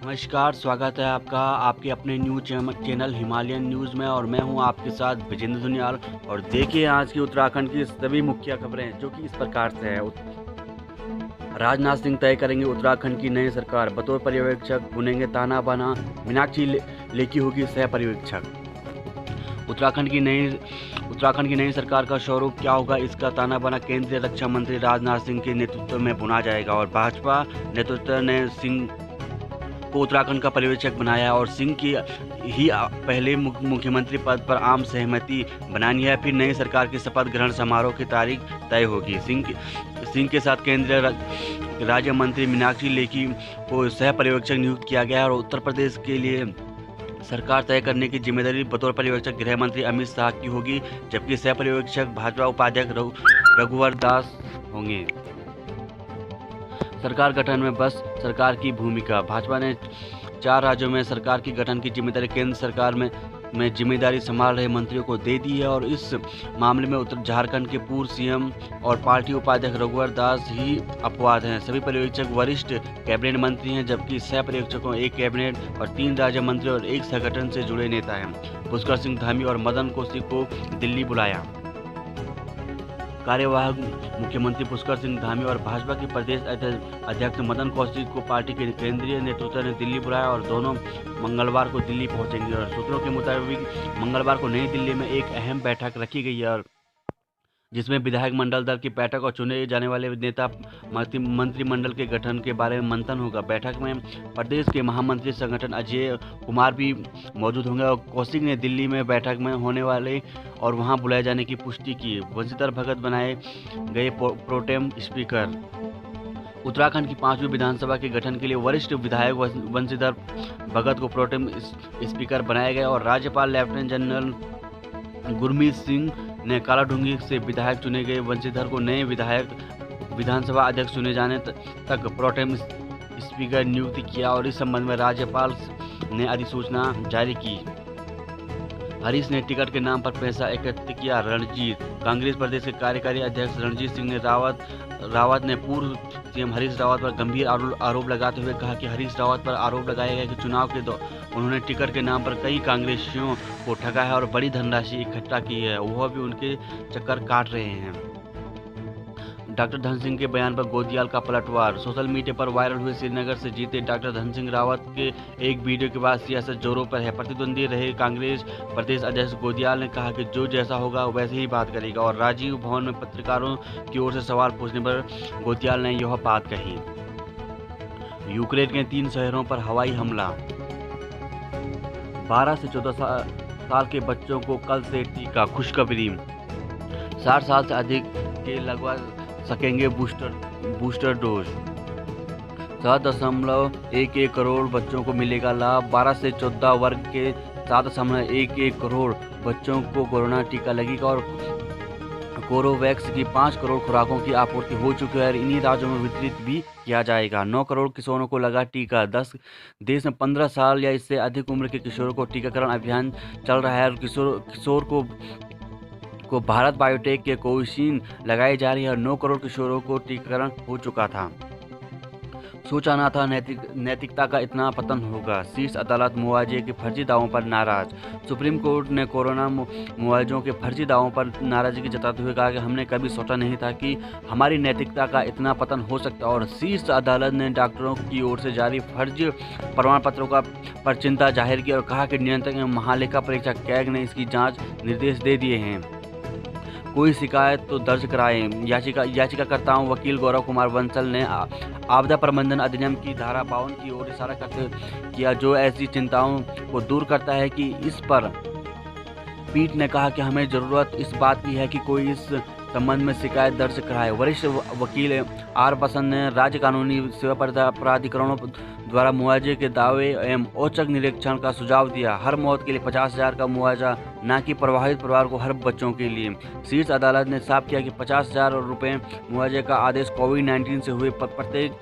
नमस्कार, स्वागत है आपका आपके अपने न्यूज़ चैनल हिमालयन न्यूज़ में और मैं हूं आपके साथ विजेंद्र दुनियाल। और देखिए आज की उत्तराखंड की सभी मुख्य खबरें जो कि इस प्रकार से है। राजनाथ सिंह तय करेंगे उत्तराखंड की नई सरकार, बतौर पर्यवेक्षक बुनेंगे ताना बाना, मीनाक्षी लेखी होगी सह पर्यवेक्षक। उत्तराखंड की नई सरकार का स्वरूप क्या होगा, इसका ताना बाना केंद्रीय रक्षा मंत्री राजनाथ सिंह के नेतृत्व में बुना जाएगा। और भाजपा नेतृत्व ने सिंह को उत्तराखंड का पर्यवेक्षक बनाया और सिंह की ही पहले मुख्यमंत्री पद पर आम सहमति बनानी है। फिर नई सरकार के शपथ ग्रहण समारोह की तारीख तय होगी। सिंह के साथ केंद्रीय राज्य मंत्री मीनाक्षी लेखी को सह पर्यवेक्षक नियुक्त किया गया और उत्तर प्रदेश के लिए सरकार तय करने की जिम्मेदारी बतौर पर्यवेक्षक गृह मंत्री अमित शाह की होगी, जबकि सह पर्यवेक्षक भाजपा उपाध्यक्ष रघुवर दास होंगे। सरकार गठन में बस सरकार की भूमिका। भाजपा ने 4 राज्यों में सरकार की गठन की जिम्मेदारी केंद्र सरकार में जिम्मेदारी संभाल रहे मंत्रियों को दे दी है और इस मामले में उत्तर झारखंड के पूर्व सीएम और पार्टी उपाध्यक्ष रघुवर दास ही अपवाद हैं। सभी पर्यवेक्षक वरिष्ठ कैबिनेट मंत्री हैं, जबकि सह पर्यवेक्षकों 1 कैबिनेट और 3 राज्य मंत्री और 1 संगठन से जुड़े नेता हैं। पुष्कर सिंह धामी और मदन कौशिक को दिल्ली बुलाया। कार्यवाहक मुख्यमंत्री पुष्कर सिंह धामी और भाजपा के प्रदेश अध्यक्ष मदन कौशिक को पार्टी के केंद्रीय नेतृत्व ने दिल्ली बुलाया और दोनों मंगलवार को दिल्ली पहुंचेंगे। और सूत्रों के मुताबिक मंगलवार को नई दिल्ली में एक अहम बैठक रखी गई है और जिसमें विधायक मंडल दल की बैठक और चुने जाने वाले नेता मंत्रिमंडल के गठन के बारे में मंथन होगा। बैठक में प्रदेश के महामंत्री संगठन अजय कुमार भी मौजूद होंगे और कौशिक ने दिल्ली में बैठक में होने वाले और वहां बुलाए जाने की पुष्टि की। बंशीधर भगत बनाए गए प्रोटेम स्पीकर। उत्तराखंड की 5वीं विधानसभा के गठन के लिए वरिष्ठ विधायक बंशीधर भगत को प्रोटेम स्पीकर बनाया गया और राज्यपाल लेफ्टिनेंट जनरल गुरमीत सिंह ने कालाढूंगी से विधायक चुने गए बंशीधर को नए विधानसभा अध्यक्ष चुने जाने तक प्रोटेम स्पीकर नियुक्त किया और इस संबंध में राज्यपाल ने अधिसूचना जारी की। हरीश ने टिकट के नाम पर पैसा एकत्र किया। रणजीत। कांग्रेस प्रदेश के कार्यकारी अध्यक्ष रणजीत सिंह ने रावत ने पूर्व सीएम हरीश रावत पर गंभीर आरोप लगाते हुए कहा कि हरीश रावत पर आरोप लगाया गया कि चुनाव के उन्होंने टिकट के नाम पर कई कांग्रेसियों को ठगा है और बड़ी धनराशि इकट्ठा की है, वह भी उनके चक्कर काट रहे हैं। डॉक्टर धन सिंह के बयान पर गोदियाल का पलटवार। सोशल मीडिया पर वायरल हुए श्रीनगर से जीते डॉक्टर धन सिंह रावत के एक वीडियो के बाद सियासत जोरों पर है। प्रतिद्वंदी रहे कांग्रेस प्रदेश अध्यक्ष गोदियाल ने कहा कि जो जैसा होगा वैसे ही बात करेगा और राजीव भवन में पत्रकारों की ओर से सवाल पूछने पर गोदियाल ने यह बात कही। यूक्रेन के 3 शहरों पर हवाई हमला। 12 से 14 साल के बच्चों को कल से टीका। खुशखबरी। 60 साल से अधिक के लगवा सकेंगे बूस्टर डोज। 7.11 करोड़ बच्चों को मिलेगा लाभ। 12 से 14 वर्ग के 7.11 करोड़ बच्चों को कोरोना टीका लगेगा और कोरोवैक्स की 5 करोड़ खुराकों की आपूर्ति हो चुकी है और इन्हीं राज्यों में वितरित भी किया जाएगा। 9 करोड़ किशोरों को लगा टीका। देश में 15 साल या इससे अधिक उम्र के किशोरों को टीकाकरण अभियान चल रहा है और किशोर को भारत बायोटेक के कोवैक्सीन लगाई जा रही है और 9 करोड़ किशोरों को टीकाकरण हो चुका था। सोचा ना था नैतिकता का इतना पतन होगा। शीर्ष अदालत मुआवजे के फर्जी दावों पर नाराज। सुप्रीम कोर्ट ने कोरोना मुआवजों के फर्जी दावों पर नाराजगी जताते हुए कहा कि हमने कभी सोचा नहीं था कि हमारी नैतिकता का इतना पतन हो सकता और शीर्ष अदालत ने डॉक्टरों की ओर से जारी फर्जी प्रमाण पत्रों पर चिंता जाहिर की और कहा कि नियंत्रक महालेखा परीक्षक कैग ने इसकी जाँच निर्देश दे दिए हैं। कोई शिकायत तो दर्ज कराएं। याचिकाकर्ताओं वकील गौरव कुमार बंसल ने आपदा प्रबंधन अधिनियम की धारा 52 की ओर इशारा करते किया, जो ऐसी चिंताओं को दूर करता है कि इस पर पीठ ने कहा कि हमें जरूरत इस बात की है कि कोई इस संबंध में शिकायत दर्ज कराए। वरिष्ठ वकील आर बसंत ने राज्य कानूनी सेवा प्राधिकरणों द्वारा मुआवजे के दावे एवं औचक निरीक्षण का सुझाव दिया। हर मौत के लिए 50,000 का मुआवजा, न कि प्रभावित परिवार को हर बच्चों के लिए। शीर्ष अदालत ने साफ किया कि 50,000 रुपये मुआवजे का आदेश कोविड-19 से हुए प्रत्येक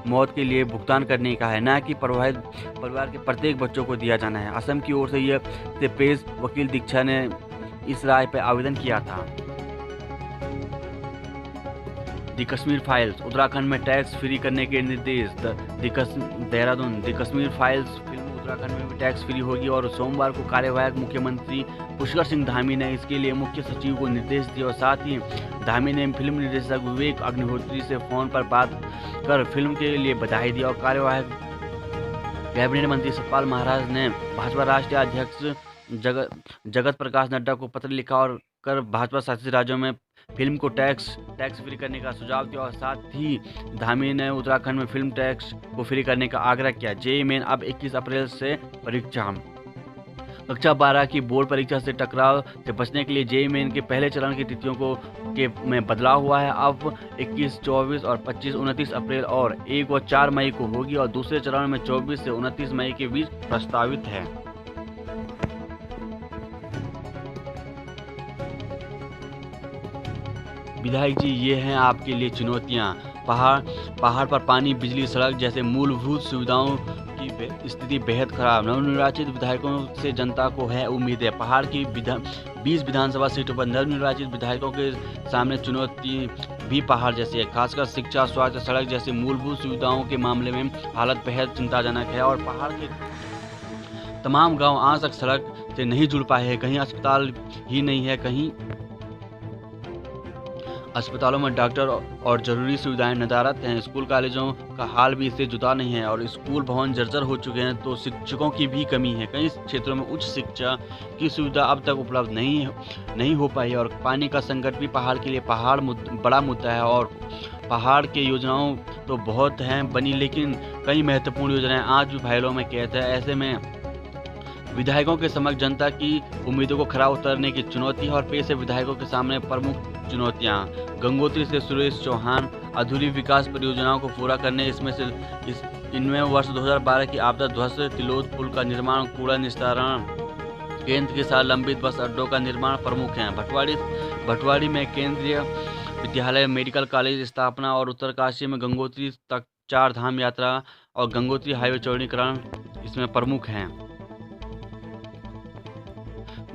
मौत के लिए भुगतान करने का है, न कि प्रभावित परिवार के प्रत्येक बच्चों को दिया जाना है। असम की ओर से पेश वकील दीक्षा ने इस राय पर आवेदन किया था। द कश्मीर फाइल्स, उत्तराखंड में टैक्स फ्री करने के निर्देश। Dehradun, the Kashmir files film Uttarakhand में भी टैक्स फ्री होगी और सोमवार को कार्यवाहक मुख्यमंत्री पुष्कर सिंह धामी ने इसके लिए मुख्य सचिव को निर्देश दिए और साथ ही धामी ने फिल्म निर्देशक विवेक अग्निहोत्री से फोन पर बात कर फिल्म के लिए बधाई दी और कार्यवाहक कैबिनेट मंत्री सतपाल महाराज ने भाजपा राष्ट्रीय अध्यक्ष जगत प्रकाश नड्डा को पत्र लिखा और कर भाजपा शासित राज्यों में फिल्म को टैक्स फ्री करने का सुझाव दिया और साथ ही धामी ने उत्तराखंड में फिल्म टैक्स को फ्री करने का आग्रह किया। जेईई मेन अब 21 अप्रैल से परीक्षा। कक्षा 12 की बोर्ड परीक्षा से टकराव से बचने के लिए जेईई मेन के पहले चरण की तिथियों में बदलाव हुआ है। अब 21, 24 और 25, 29 अप्रैल और 1 और 4 मई को होगी और दूसरे चरण में 24 से 29 मई के बीच प्रस्तावित है। विधायक जी, ये हैं आपके लिए चुनौतियां। पहाड़ पर पानी, बिजली, सड़क जैसे मूलभूत सुविधाओं की स्थिति बेहद खराब। नवनिर्वाचित विधायकों से जनता को है उम्मीद है। पहाड़ की 20 विधानसभा सीटों पर नवनिर्वाचित विधायकों के सामने चुनौती भी पहाड़ जैसी है। खासकर शिक्षा, स्वास्थ्य, सड़क जैसी मूलभूत सुविधाओं के मामले में हालत बेहद चिंताजनक है और पहाड़ के तमाम गाँव आज तक सड़क से नहीं जुड़ पाए हैं। कहीं अस्पताल ही नहीं है, कहीं अस्पतालों में डॉक्टर और जरूरी सुविधाएं नदारद हैं। स्कूल कॉलेजों का हाल भी इससे जुदा नहीं है और स्कूल भवन जर्जर हो चुके हैं। तो शिक्षकों की भी कमी है। कई क्षेत्रों में उच्च शिक्षा की सुविधा अब तक उपलब्ध नहीं हो पाई और पानी का संकट भी पहाड़ के लिए बड़ा मुद्दा है। और पहाड़ के योजनाओं तो बहुत हैं बनी, लेकिन कई महत्वपूर्ण योजनाएं आज भी फाइलों में कैद है। ऐसे में विधायकों के समक्ष जनता की उम्मीदों को खरा उतरने की चुनौती है और पेश है विधायकों के सामने प्रमुख चुनौतियां। गंगोत्री से सुरेश चौहान, अधूरी विकास परियोजनाओं को पूरा करने, इनमें वर्ष 2012 की आपदा ध्वस्त तिलोद पुल का निर्माण, कूड़ा निस्तारण केंद्र के साथ लंबित बस अड्डों का निर्माण प्रमुख हैं। भटवाड़ी में केंद्रीय विद्यालय, मेडिकल कॉलेज स्थापना और उत्तरकाशी में गंगोत्री तक 4 धाम यात्रा और गंगोत्री हाईवे चौड़ीकरण इसमें प्रमुख हैं।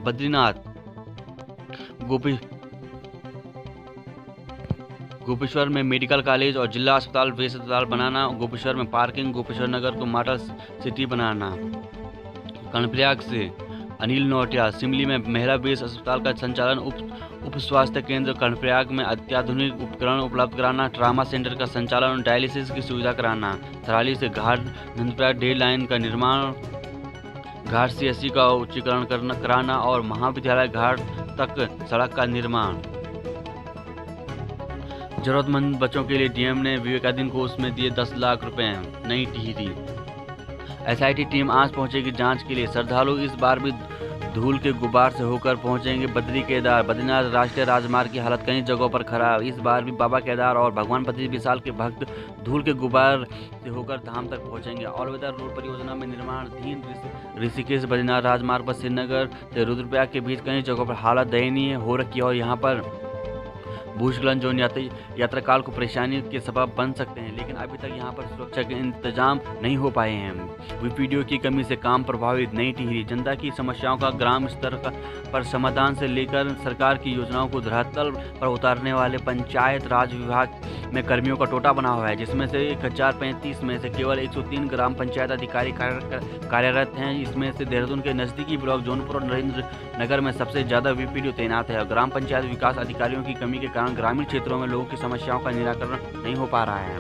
बद्रीनाथ, गोपेश्वर में मेडिकल कॉलेज और जिला अस्पताल, बेस अस्पताल बनाना, गोपेश्वर में पार्किंग, गोपेश्वर नगर को मॉडल सिटी बनाना। कर्णप्रयाग से अनिल नौटियाल, सिमली में महिला बेस अस्पताल का संचालन, उप स्वास्थ्य केंद्र कर्णप्रयाग में अत्याधुनिक उपकरण उपलब्ध कराना, ट्रामा सेंटर का संचालन, डायलिसिस की सुविधा कराना। थराली से घाट नंदप्रयाग रेल लाइन का निर्माण, घाट CSC का उच्चीकरण कराना और महाविद्यालय घाट तक सड़क का निर्माण। जरूरतमंद बच्चों के लिए डीएम ने विवेकाधीन कोष में दिए 10 लाख रुपए। नई टिहरी, SIT टीम आज पहुंचेगी जांच के लिए। श्रद्धालु इस बार भी धूल के गुबार से होकर पहुंचेंगे बद्री केदार। बद्रीनाथ राष्ट्रीय राजमार्ग की हालत कई जगहों पर खराब। इस बार भी बाबा केदार और भगवान बद्री विशाल के भक्त धूल के गुबार से होकर धाम तक पहुंचेंगे। ऑल वेदर रोड परियोजना में निर्माणाधीन ऋषिकेश बद्रीनाथ राजमार्ग पर श्रीनगर से रुद्रप्रयाग के बीच कई जगहों पर हालत दयनीय हो रखी है और यहाँ पर भूस्खलन जो यात्रा काल को परेशानी के सबब बन सकते हैं, लेकिन अभी तक यहां पर सुरक्षा के इंतजाम नहीं हो पाए हैं। वीपीडीओ की कमी से काम प्रभावित। नई टिहरी, जनता की समस्याओं का ग्राम स्तर पर समाधान से लेकर सरकार की योजनाओं को धरातल पर उतारने वाले पंचायत राज विभाग में कर्मियों का टोटा बना हुआ है, जिसमें से 1035 में से केवल 103 ग्राम पंचायत अधिकारी कार्यरत हैं। इसमें से देहरादून के नजदीकी ब्लॉक जौनपुर और नरेंद्र नगर में सबसे ज्यादा वीपीडीओ तैनात है और ग्राम पंचायत विकास अधिकारियों की कमी के कारण ग्रामीण क्षेत्रों में लोगों की समस्याओं का निराकरण नहीं हो पा रहा है।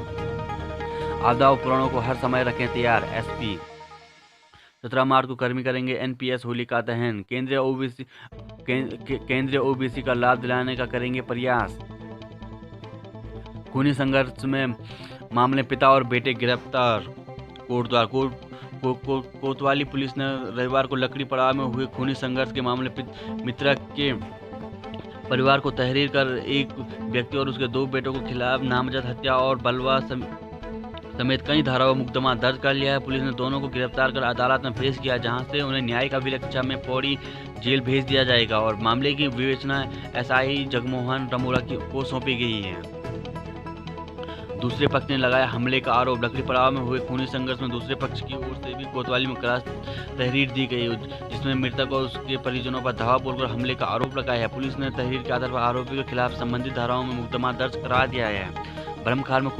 आपदा उपकरणों को हर समय रखें तैयार। SP 17 मार्च को कर्मी करेंगे NPS होलिका दहन। केंद्रीय OBC का लाभ दिलाने का करेंगे प्रयास। खूनी संघर्ष में मामले पिता और बेटे गिरफ्तार। कोतवाली पुलिस ने रविवार को लकड़ी पड़ाव में हुए खूनी संघर्ष के मामले मित्रा के परिवार को तहरीर कर एक व्यक्ति और उसके 2 बेटों के खिलाफ नामजद हत्या और बलवा समेत कई धाराओं में मुकदमा दर्ज कर लिया है। पुलिस ने दोनों को गिरफ्तार कर अदालत में पेश किया, जहां से उन्हें न्यायिक अभिरक्षा में पौड़ी जेल भेज दिया जाएगा और मामले की विवेचना SI जगमोहन रमोला को सौंपी गई है। दूसरे पक्ष ने लगाया हमले का आरोप। लकड़ी पड़ाव में हुए खूनी संघर्ष में दूसरे पक्ष की ओर से भी कोतवाली में क्रॉस तहरीर दी गई, जिसमें मृतक और उसके परिजनों पर धावा बोलकर हमले का आरोप लगाया है। पुलिस ने तहरीर के आधार पर आरोपी के खिलाफ संबंधित धाराओं में मुकदमा दर्ज करा दिया है। ब्रह्मखार में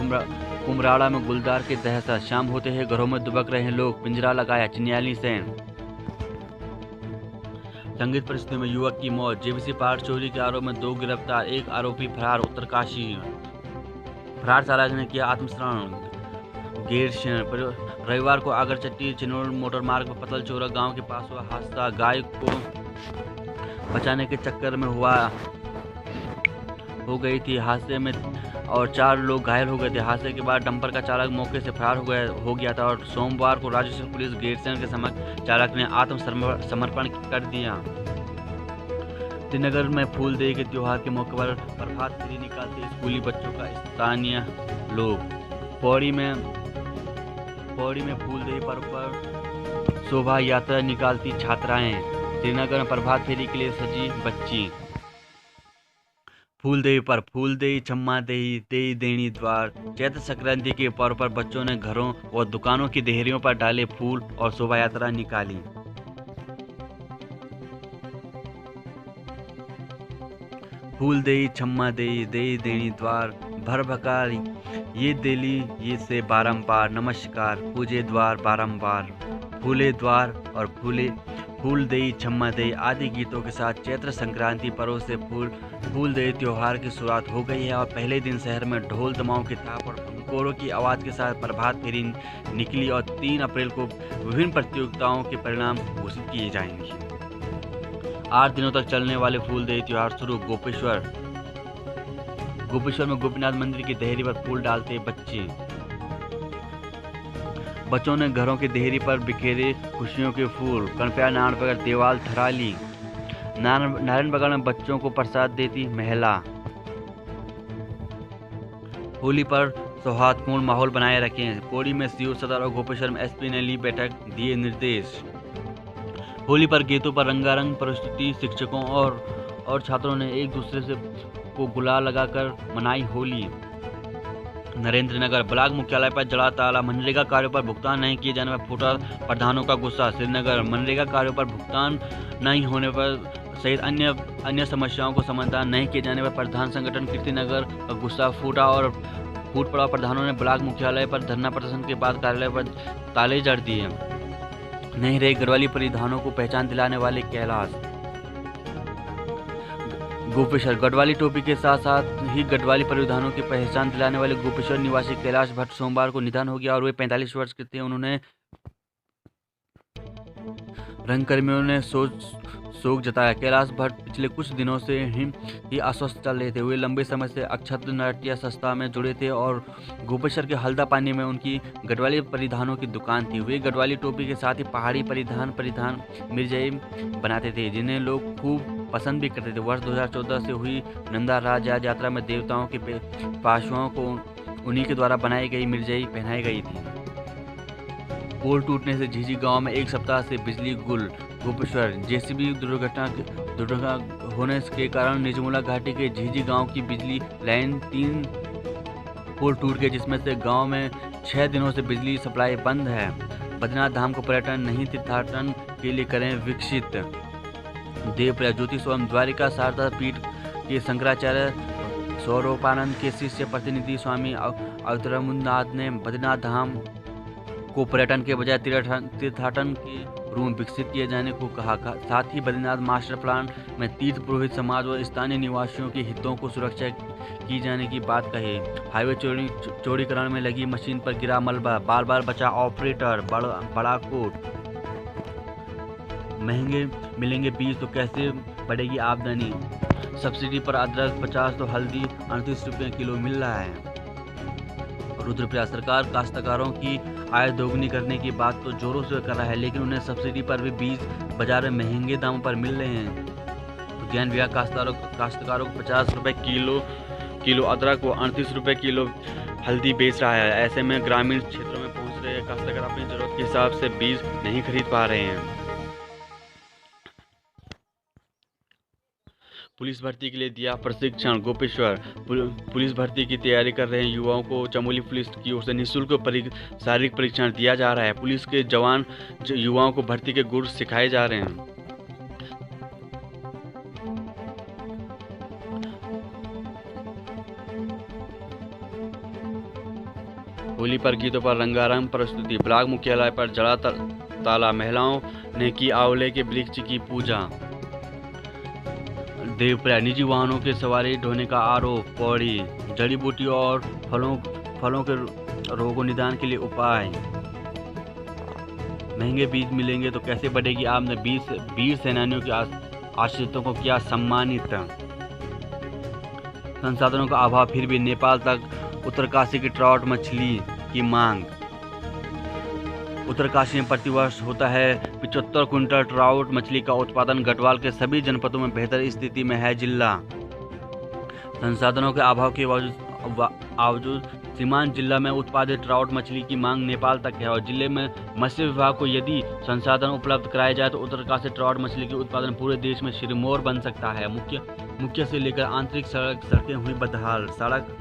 कुमराड़ा में गुलदार के दहशत, शाम होते ही घरों में दुबक रहे लोग, पिंजरा लगाया चिन्याली सेन। संदिग्ध परिस्थिति में युवक की मौत, जेबीसी पार्ट चोरी के आरोप में 2 गिरफ्तार, 1 आरोपी फरार। उत्तरकाशी फरार चालक ने किया आत्मसमर्पण। गैरसैंण रविवार को आगरचट्टी चिनोर मोटर मार्ग पर पतलचोरा गांव के पास हुआ हादसा, गाय को बचाने के चक्कर में हो गई थी हादसे में और 4 लोग घायल हो गए थे। हादसे के बाद डंपर का चालक मौके से फरार हो गया था और सोमवार को राजस्थान पुलिस गैरसैंण के समक्ष चालक ने आत्मसमर्पण कर दिया। श्रीनगर में फूलदेई के त्योहार के मौके पर प्रभात फेरी निकालते स्कूली बच्चों का स्थानीय लोग। पौड़ी में फूलदेई पर्व पर शोभा यात्रा निकालती छात्राएं। श्रीनगर में प्रभात फेरी के लिए सजी बच्ची। फूलदेई पर फूलदेई छम्मा देई देई देणी द्वार। चैत्र संक्रांति के पर्व पर बच्चों ने घरों और दुकानों की देहरियों पर डाले फूल और शोभा यात्रा निकाली। फूलदेई छम्मा देई देई देणी द्वार, भर भकार ये देली ये से बारंबार, नमस्कार पूजे द्वार बारंबार। फूले द्वार और फूलदेई छम्मा देई आदि गीतों के साथ चैत्र संक्रांति पर्व से फूलदेई त्योहार की शुरुआत हो गई है और पहले दिन शहर में ढोल दमाओं की थाप और भंकोरों की आवाज़ के साथ प्रभात फेरी निकली और 3 अप्रैल को विभिन्न प्रतियोगिताओं के परिणाम घोषित किए जाएंगे। 8 दिनों तक चलने वाले फूलदेई त्योहार शुरू। गोपेश्वर में गोपीनाथ मंदिर की देहरी पर फूल डालते बच्चों ने घरों की देहरी पर बिखेरे खुशियों के फूल। कनपया नारायणबगड़ देवाल थराली। नारायणबगड़ में बच्चों को प्रसाद देती महिला। होली पर सौहार्दपूर्ण माहौल बनाए रखें। पौड़ी में सीओ सदर और गोपेश्वर में एसपी ने ली बैठक, दिए निर्देश। होली पर गीतों पर रंगारंग प्रस्तुति। शिक्षकों और छात्रों ने एक दूसरे को गुलाल लगाकर मनाई होली। नरेंद्रनगर ब्लॉक मुख्यालय पर जला ताला। मनरेगा कार्यों पर भुगतान नहीं किए जाने पर फूटा प्रधानों का गुस्सा। श्रीनगर मनरेगा कार्यों पर भुगतान नहीं होने पर सहित अन्य समस्याओं को समाधान नहीं किए जाने पर प्रधान संगठन कीर्तिनगर का गुस्सा फूट पड़ा। प्रधानों ने ब्लॉक मुख्यालय पर धरना प्रदर्शन के बाद कार्यालय पर ताले जड़ दिए। नहीं रहे गढ़वाली परिधानों को पहचान दिलाने वाले कैलाश। गोपेश्वर गढ़वाली टोपी के साथ साथ ही गढ़वाली परिधानों की पहचान दिलाने वाले गोपेश्वर निवासी कैलाश भट्ट सोमवार को निधन हो गया और वे 45 वर्ष के थे। उन्होंने रंगकर्मियों ने शोक जताया। कैलाश भट्ट पिछले कुछ दिनों से ही अस्वस्थ चल रहे थे। वे लंबे समय से अक्षत नाट्य संस्था में जुड़े थे और गोपेश्वर के हल्दा पानी में उनकी गढ़वाली परिधानों की दुकान थी। वे गढ़वाली टोपी के साथ ही पहाड़ी परिधान मिर्जाई बनाते थे, जिन्हें लोग खूब पसंद भी करते थे। वर्ष 2014 से हुई नंदा राज यात्रा में देवताओं के पाशुओं को उन्हीं के द्वारा बनाई गई मिर्जाई पहनाई गई थी। पोल टूटने से झीझी गांव में 1 सप्ताह से बिजली गुल। गोपेश्वर जेसीबी दुर्घटना होने के कारण निजमुला घाटी के झीझी गांव की बिजली लाइन 3 पोल टूट गए, जिसमें से गांव में 6 दिनों से बिजली सप्लाई बंद है। बद्रीनाथ धाम को पर्यटन नहीं तीर्थाटन के लिए करें विकसित। देवप्रयाग ज्योतिष एवं द्वारिका शारदा पीठ के शंकराचार्य स्वरूपानंद के शिष्य प्रतिनिधि स्वामी अवतरमुनाथ ने बद्रीनाथ धाम को पर्यटन के बजाय तीर्थाटन के रूप में विकसित किए जाने को कहा। साथ ही बद्रीनाथ मास्टर प्लान में तीर्थ पुरोहित समाज और स्थानीय निवासियों के हितों को सुरक्षा की जाने की बात कही। हाईवे चौड़ीकरण में लगी मशीन पर गिरा मलबा, बार बार बचा ऑपरेटर। बड़ा कोट। महंगे मिलेंगे बीज तो कैसे बढ़ेगी आमदनी। सब्सिडी पर अदरक 50 तो हल्दी 38 रुपये किलो मिल रहा है। रुद्रप्रयाग सरकार काश्तकारों की आय दोगुनी करने की बात तो जोरों से कर रहा है, लेकिन उन्हें सब्सिडी पर भी बीज बाजार में महंगे दामों पर मिल रहे हैं। उद्यान विभाग काश्तकारों को 50 रुपये किलो अदरक व 38 रुपये किलो हल्दी बेच रहा है। ऐसे में ग्रामीण क्षेत्रों में पहुंच रहे काश्तकार अपनी जरूरत के हिसाब से बीज नहीं खरीद पा रहे हैं। पुलिस भर्ती के लिए दिया प्रशिक्षण। गोपेश्वर पुलिस भर्ती की तैयारी कर रहे युवाओं को चमोली पुलिस की ओर से निःशुल्क शारीरिक परीक्षण दिया जा रहा है। पुलिस के जवान युवाओं को भर्ती के गुर सिखाए जा रहे हैं। होली पर गीतों पर रंगारंग प्रस्तुति। ब्लॉक मुख्यालय पर जड़ा ताला, महिलाओं ने की आंवले के वृक्ष की पूजा। देवप्रयाग निजी वाहनों के सवारी ढोने का आरोप। पौड़ी जड़ी बूटियों और फलों के रोगों निदान के लिए उपाय। महंगे बीज मिलेंगे तो कैसे बढ़ेगी आमदनी। 20 वीर सेनानियों के आश्रितों को किया सम्मानित। संसाधनों का अभाव फिर भी नेपाल तक उत्तरकाशी की ट्राउट मछली की मांग। उत्तरकाशी में प्रतिवर्ष होता है 75 क्विंटल ट्राउट मछली का उत्पादन। गढ़वाल के सभी जनपदों में बेहतर स्थिति में है जिला। संसाधनों के अभाव के बावजूद सीमांत जिला में उत्पादित ट्राउट मछली की मांग नेपाल तक है और जिले में मत्स्य विभाग को यदि संसाधन उपलब्ध कराए जाए तो उत्तरकाशी ट्राउट मछली के उत्पादन पूरे देश में सिरमौर बन सकता है। मुख्य से लेकर आंतरिक सड़कें हुई बदहाल। सड़क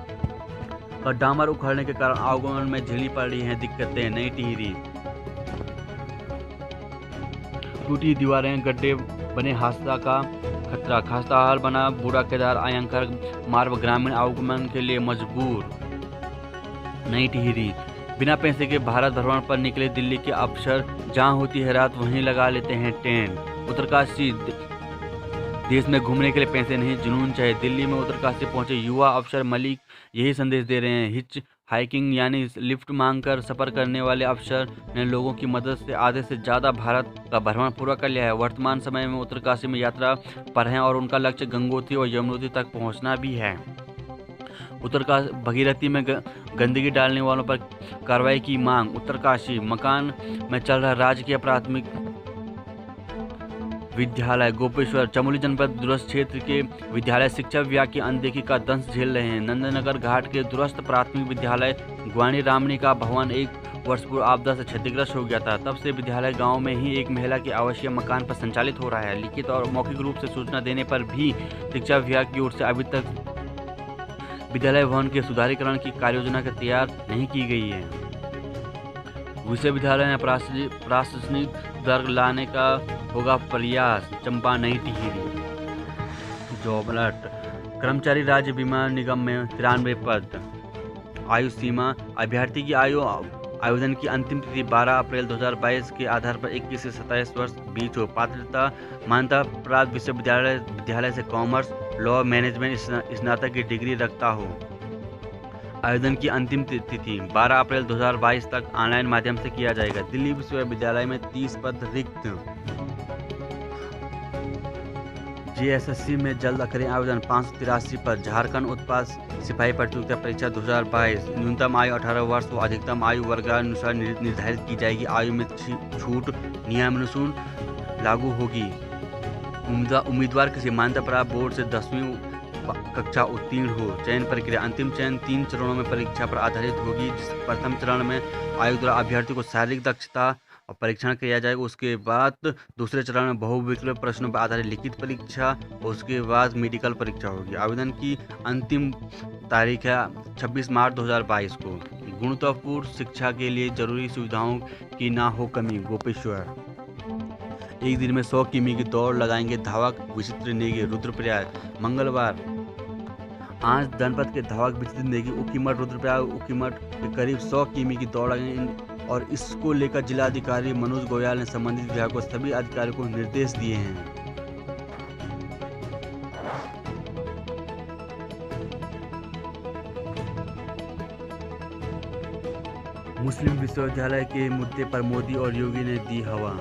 और डामर उखड़ने के कारण आवागमन में झेली पड़ रही हैं दिक्कतें। नई टिहरी टूटी दीवारें, गड्ढे बने, हादसा का खतरा। खस्ता हाल बना बूढ़ा केदार आयंकर मार्ग। ग्रामीण आवागमन के लिए मजबूर। नई टिहरी बिना पैसे के भारत भ्रमण पर निकले दिल्ली के अफसर, जहां होती है रात वहीं लगा लेते हैं टेंट। उत्तरकाशी देश में घूमने के लिए पैसे नहीं, जुनून चाहिए। दिल्ली में उत्तरकाशी पहुंचे युवा अफसर मलिक यही संदेश दे रहे हैं। हिच हाइकिंग यानी लिफ्ट मांगकर सफर करने वाले अफसर ने लोगों की मदद से आधे से ज़्यादा भारत का भ्रमण पूरा कर लिया है। वर्तमान समय में उत्तरकाशी में यात्रा पर हैं और उनका लक्ष्य गंगोत्री और यमुनोत्री तक पहुंचना भी है। उत्तरकाशी भगीरथी में गंदगी डालने वालों पर कार्रवाई की मांग। उत्तरकाशी मकान में चल रहा राजकीय प्राथमिक विद्यालय गोपेश्वर। चमोली जनपद दूरस्थ क्षेत्र के विद्यालय शिक्षा विभाग की अनदेखी का दंश झेल रहे हैं। नंदनगर घाट के दूरस्थ प्राथमिक विद्यालय ग्वानी रामनी का भवन 1 वर्ष पूर्व आपदा से क्षतिग्रस्त हो गया था। तब से विद्यालय गांव में ही एक महिला के आवासीय मकान पर संचालित हो रहा है। लिखित और मौखिक रूप से सूचना देने पर भी शिक्षा विभाग की ओर से अभी तक विद्यालय भवन के सुधारीकरण की कार्ययोजना तैयार नहीं की गई है। विश्वविद्यालय में प्रशासनिक सुधार लाने का होगा प्रयास। चंपा नई टिहरी जॉब अलर्ट। कर्मचारी राज्य बीमा निगम में 93 पद। आयु सीमा अभ्यर्थी की आवेदन की अंतिम तिथि 12 अप्रैल 2022 के आधार पर 21 से 27 वर्ष बीच हो। पात्रता मान्यता प्राप्त विद्यालय से कॉमर्स, लॉ, मैनेजमेंट स्नातक की डिग्री रखता हो। आवेदन की अंतिम तिथि 12 अप्रैल 2022 तक ऑनलाइन माध्यम से किया जाएगा। दिल्ली विश्वविद्यालय में 30 पद रिक्त। जेएसएससी में जल्द करें आवेदन। 583 पद। झारखंड उत्पाद सिपाही प्रतियोगिता परीक्षा 2022। न्यूनतम आयु 18 वर्ष व अधिकतम आयु वर्गानुसार निर्धारित की जाएगी। आयु में छूट नियमानुसार लागू होगी। उम्मीदवार किसी मान्यता प्राप्त बोर्ड से 10वीं कक्षा उत्तीर्ण हो। चयन प्रक्रिया अंतिम चयन 3 चरणों में परीक्षा पर आधारित होगी। प्रथम चरण में आयोग द्वारा अभ्यर्थी को शारीरिक दक्षता और परीक्षण किया जाएगा। उसके बाद दूसरे चरण में बहुविकल्प प्रश्नों पर आधारित लिखित परीक्षा और उसके बाद मेडिकल परीक्षा होगी। आवेदन की अंतिम तारीख है 26 मार्च 2022 को। गुणवत्तापूर्ण शिक्षा के लिए जरूरी सुविधाओं की ना हो कमी। गोपेश्वर एक दिन में 100 किमी की दौड़ लगाएंगे धावक विचित्र नेगी। रुद्रप्रयाग मंगलवार आज जनपद के धावक विचित्र नेगी उकीमठ रुद्रप्रयाग उकीमठ के करीब 100 किमी की दौड़ लगाएंगे और इसको लेकर जिलाधिकारी मनोज गोयल ने संबंधित विभाग को सभी अधिकारियों को निर्देश दिए हैं। मुस्लिम विश्वविद्यालय के मुद्दे पर मोदी और योगी ने दी हवा।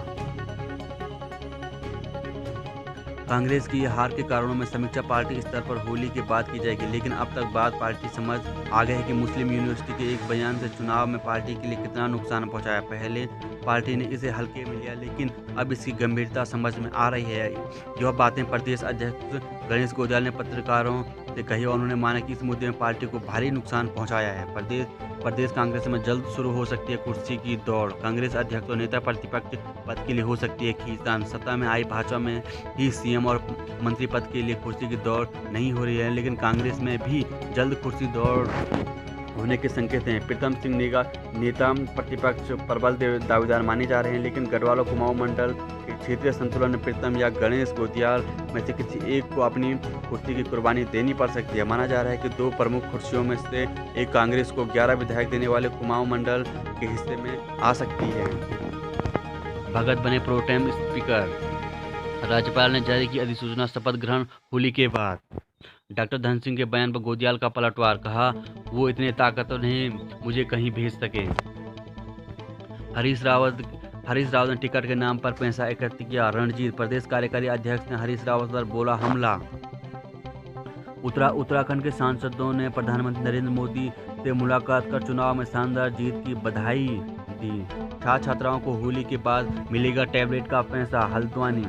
कांग्रेस की हार के कारणों में समीक्षा पार्टी स्तर पर होली की बात की जाएगी, लेकिन अब तक बात पार्टी समझ आ गई है कि मुस्लिम यूनिवर्सिटी के एक बयान से चुनाव में पार्टी के लिए कितना नुकसान पहुंचाया। पहले पार्टी ने इसे हल्के में लिया, लेकिन अब इसकी गंभीरता समझ में आ रही है। यह बातें प्रदेश अध्यक्ष गणेश गोयल ने पत्रकारों से कही और उन्होंने माना कि इस मुद्दे में पार्टी को भारी नुकसान पहुँचाया है। प्रदेश कांग्रेस में जल्द शुरू हो सकती है कुर्सी की दौड़। कांग्रेस अध्यक्ष और नेता प्रतिपक्ष पद के लिए हो सकती है खींचतान। सत्ता में आई भाजपा में ही सीएम और मंत्री पद के लिए कुर्सी की दौड़ नहीं हो रही है, लेकिन कांग्रेस में भी जल्द कुर्सी दौड़ होने के संकेत हैं। प्रीतम सिंह नेता प्रतिपक्ष प्रबल दावेदार माने जा रहे हैं, लेकिन गढ़वाल और कुमाऊं मंडल के क्षेत्रीय संतुलन में प्रीतम या गणेश गोदियाल में से किसी एक को अपनी कुर्सी की कुर्बानी देनी पड़ सकती है। माना जा रहा है कि 2 प्रमुख कुर्सियों में से एक कांग्रेस को 11 विधायक देने वाले कुमाऊं मंडल के हिस्से में आ सकती है। भगत बने प्रोटेम स्पीकर। राज्यपाल ने जारी की अधिसूचना शपथ ग्रहण होली के बाद। डॉक्टर धन सिंह के बयान पर गोदियाल का पलटवार, कहा वो इतने ताकतवर नहीं मुझे कहीं भेज सके। हरीश रावत ने टिकट के नाम पर पैसा एकत्र किया। रणजीत, प्रदेश कार्यकारी अध्यक्ष ने हरीश रावत पर बोला हमला। उत्तराखंड के सांसदों ने प्रधानमंत्री नरेंद्र मोदी से मुलाकात कर चुनाव में शानदार जीत की बधाई दी। छात्राओं को होली के बाद मिलेगा टैबलेट का पैसा। हल्द्वानी,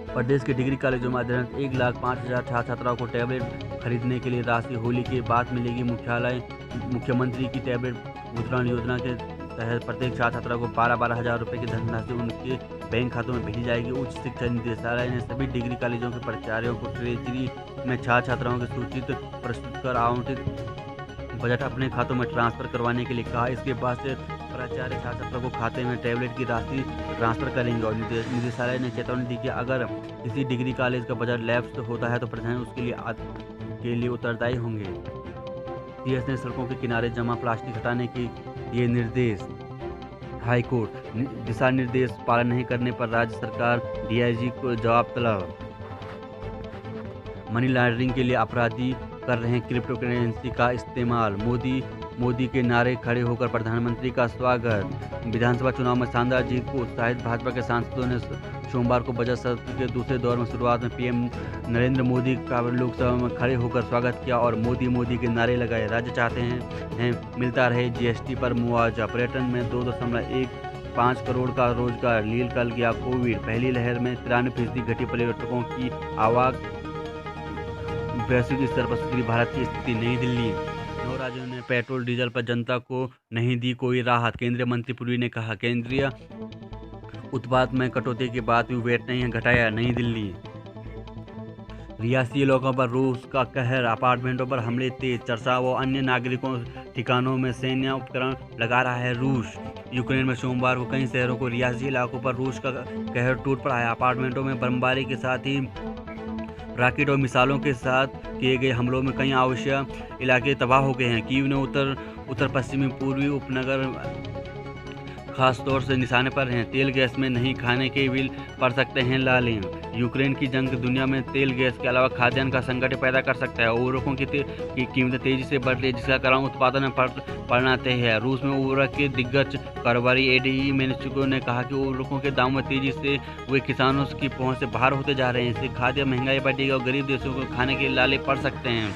प्रदेश के डिग्री कॉलेजों में अध्ययनरत 1,05,000 छात्राओं को टैबलेट खरीदने के लिए राशि होली के बाद मिलेगी। मुख्यमंत्री की टैबलेट वितरण योजना के तहत प्रत्येक छात्रा को 12-12 हज़ार रुपये की धनराशि उनके बैंक खातों में भेजी जाएगी। उच्च शिक्षा निदेशालय ने सभी डिग्री कॉलेजों के प्राचार्यों को ट्रेजरी में छात्राओं की सूची प्रस्तुत कर आवंटित बजट अपने खातों में ट्रांसफर करवाने के लिए कहा। इसके बाद से प्राचार्य छात्रों को खाते में टैबलेट की राशि ट्रांसफर करेंगे और निदेशालय ने चेतावनी दी कि अगर किसी डिग्री कॉलेज का बजट लैप्स होता है तो प्रशासन उसके लिए उत्तरदायी होंगे। सीएस ने सड़कों के किनारे जमा प्लास्टिक हटाने के दिए निर्देश। हाईकोर्ट, दिशा निर्देश पालन नहीं करने पर राज्य सरकार डीआईजी को जवाब तलब। मनी लॉन्ड्रिंग के लिए अपराधी कर रहे हैं क्रिप्टो करेंसी का इस्तेमाल। मोदी के नारे खड़े होकर प्रधानमंत्री का स्वागत। विधानसभा चुनाव में शानदार जीत को उत्साहित भाजपा के सांसदों ने सोमवार को बजट सत्र के दूसरे दौर में शुरुआत में पीएम नरेंद्र मोदी का लोकसभा में खड़े होकर स्वागत किया और मोदी के नारे लगाए। राज्य चाहते हैं मिलता रहे जीएसटी पर मुआवजा। पर्यटन में 2.15 करोड़ का रोजगार। लील कर गया कोविड। पहली लहर में 93% घटी पर्यटकों की आवाग। वैश्विक स्तर पर सुधरी भारत की स्थिति। नई दिल्ली, 9 राज्यों ने पेट्रोल डीजल पर जनता को नहीं दी कोई राहत। केंद्रीय मंत्री पुरी ने कहा केंद्रीय उत्पाद में कटौती के बाद भी वेट नहीं घटाया। नई दिल्ली, रियासी इलाकों पर रूस का कहर। अपार्टमेंटों पर हमले तेज। चर्चा व अन्य नागरिकों ठिकानों में सैन्य उपकरण लगा रहा है रूस। यूक्रेन में सोमवार को कई शहरों को रियासी इलाकों पर रूस का कहर टूट पड़ा है। अपार्टमेंटों में बमबारी के साथ ही रॉकेट और मिसाइलों के साथ किए गए हमलों में कई आवश्यक इलाके तबाह हो गए हैं। कीव ने उत्तर पश्चिमी पूर्वी उपनगर खास तौर से निशाने पर हैं। तेल गैस में नहीं खाने के बिल पड़ सकते हैं लाले। यूक्रेन की जंग दुनिया में तेल गैस के अलावा खाद्यान्न का संकट पैदा कर सकता है। उर्वरकों की कीमतें तेजी से बढ़ रही है, जिसका कारण उत्पादन में पड़ना तय है। रूस में उर्वरक के दिग्गज कारोबारी एडीई मेन्स्को ने कहा कि उर्वरकों के दाम में तेजी से वे किसानों की पहुंच से बाहर होते जा रहे हैं। इससे खाद्य महंगाई बढ़ेगी और गरीब देशों को खाने के लाले पड़ सकते हैं।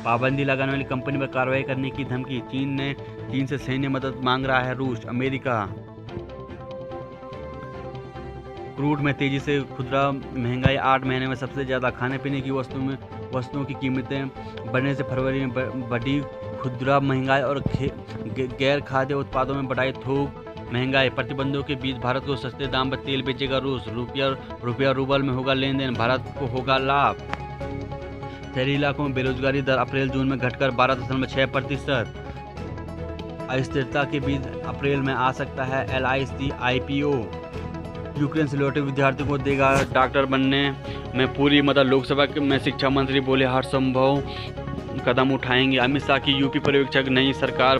पाबंदी लगाने वाली कंपनी पर कार्रवाई करने की धमकी। चीन से सैन्य मदद मांग रहा है रूस। अमेरिका, क्रूड में तेजी से खुदरा महंगाई 8 महीने में सबसे ज़्यादा। खाने पीने की वस्तुओं की कीमतें बढ़ने से फरवरी में बढ़ी खुदरा महंगाई और गैर खाद्य उत्पादों में बढ़ाई थोक महंगाई। प्रतिबंधों के बीच भारत को सस्ते दाम पर तेल बेचेगा रूस। रुपया रूबल में होगा लेन देन, भारत को होगा लाभ। शहरी इलाकों में बेरोजगारी दर अप्रैल जून में घटकर 12.6%। अस्थिरता के बीच अप्रैल में आ सकता है LIC IPO। यूक्रेन से लौटे विद्यार्थियों को देगा डॉक्टर बनने में पूरी मदद। लोकसभा में शिक्षा मंत्री बोले हर संभव कदम उठाएंगे। अमित शाह की यूपी पर्यवेक्षक, नई सरकार